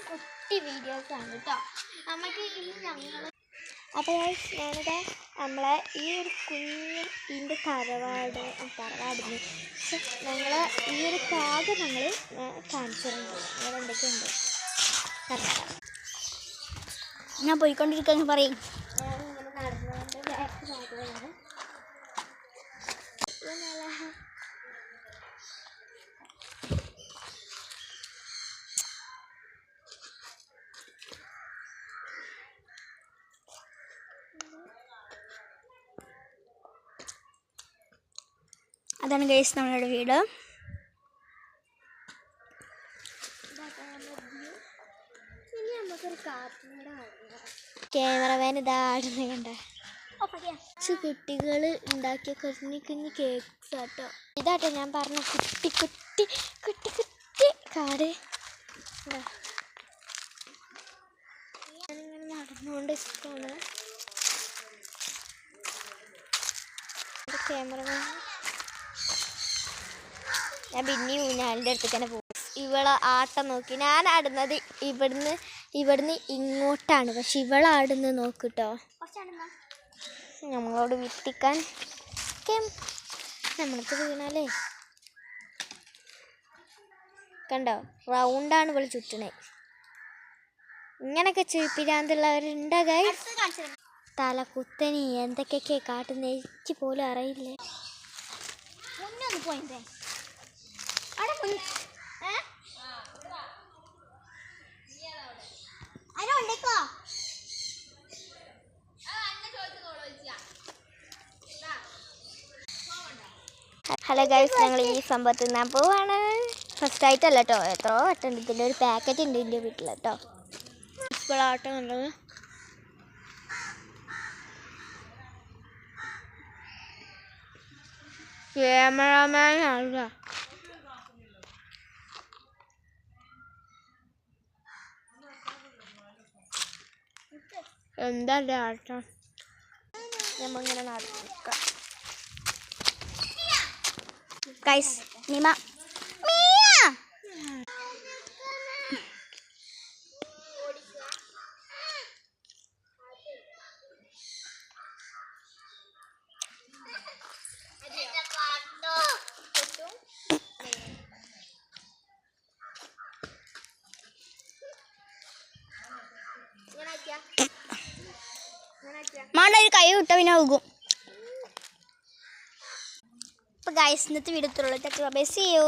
കുട്ടി വീഡിയോസാണ് കേട്ടോ. നമുക്ക് ഇനി ഞങ്ങൾ അപ്പോൾ ഞാനിതാ നമ്മളെ ഈ ഒരു കുഞ്ഞിൻ്റെ തറവാടിന് ഞങ്ങൾ ഈ ഒരു ഭാഗം ഞങ്ങൾ കാണിച്ചിട്ടുണ്ട്. വേറെ എന്തൊക്കെയുണ്ട് ഞാൻ പോയിക്കൊണ്ടിരിക്കുന്നു പറയും. ഞാനിങ്ങനെ നടന്നുകൊണ്ട് ബാക്ക് ഭാഗമാണ്. അതാണ് ഗൈസ് നമ്മളുടെ വീട്. ക്യാമറമാൻ ഇതാടുന്ന കണ്ട കുട്ടികൾ ഉണ്ടാക്കിയ കുഞ്ഞി കുഞ്ഞി കേക്ക്സ് ആട്ടോ. ഇതാട്ടോ ഞാൻ പറഞ്ഞ കുട്ടി കുട്ടി കുട്ടി കുട്ടി കാട്. ഞാനിങ്ങനെ നടന്നുകൊണ്ട് ഇഷ്ടമാണ്. ക്യാമറമാൻ ഞാൻ പിന്നെ ഊഞ്ഞാലിൻ്റെ അടുത്തേക്ക് തന്നെ പോകും. ഇവളെ ആട്ടം നോക്കി. ഞാൻ ആടുന്നത് ഇവിടുന്ന് ഇങ്ങോട്ടാണ്, പക്ഷെ ഇവളാടുന്നത് നോക്കിട്ടോ. നമ്മളോട് വിട്ടിക്കാൻ നമ്മൾക്ക് വീണാലേ കണ്ടോ, റൗണ്ടാണ് ഇവൾ ചുറ്റണേ. ഇങ്ങനൊക്കെ പിരാന്തുള്ളവരുണ്ടോ ഗൈസ്? തലകുത്തനി എന്തൊക്കെയൊക്കെ കാട്ടുന്ന എനിക്ക് പോലും അറിയില്ലേ. പോയിട്ടേ ഹലോ ഗൈസ്, ഞങ്ങൾ ഈ സംഭവം തിന്നാൻ പോവാണ്. ഫസ്റ്റ് ആയിട്ടല്ല കേട്ടോ, എത്രയോ വട്ടുണ്ട്. ഇതിൻ്റെ ഒരു പാക്കറ്റ് ഉണ്ട് എൻ്റെ വീട്ടിൽ കേട്ടോ. ഇപ്പോഴാട്ടം ഉള്ളത് ക്യാമറമാനാണ്. എന്താ ആട്ടം നമ്മളിങ്ങനെ നടക്കാം. ഗൈസ് നിമ മാണ്ട ഒരു കൈ വിട്ട പിന്നെ പോകും. അപ്പോൾ ഗൈസ് ഇന്നത്തെ വീഡിയോ ഇത്രയുള്ളൂ. Bye, see U.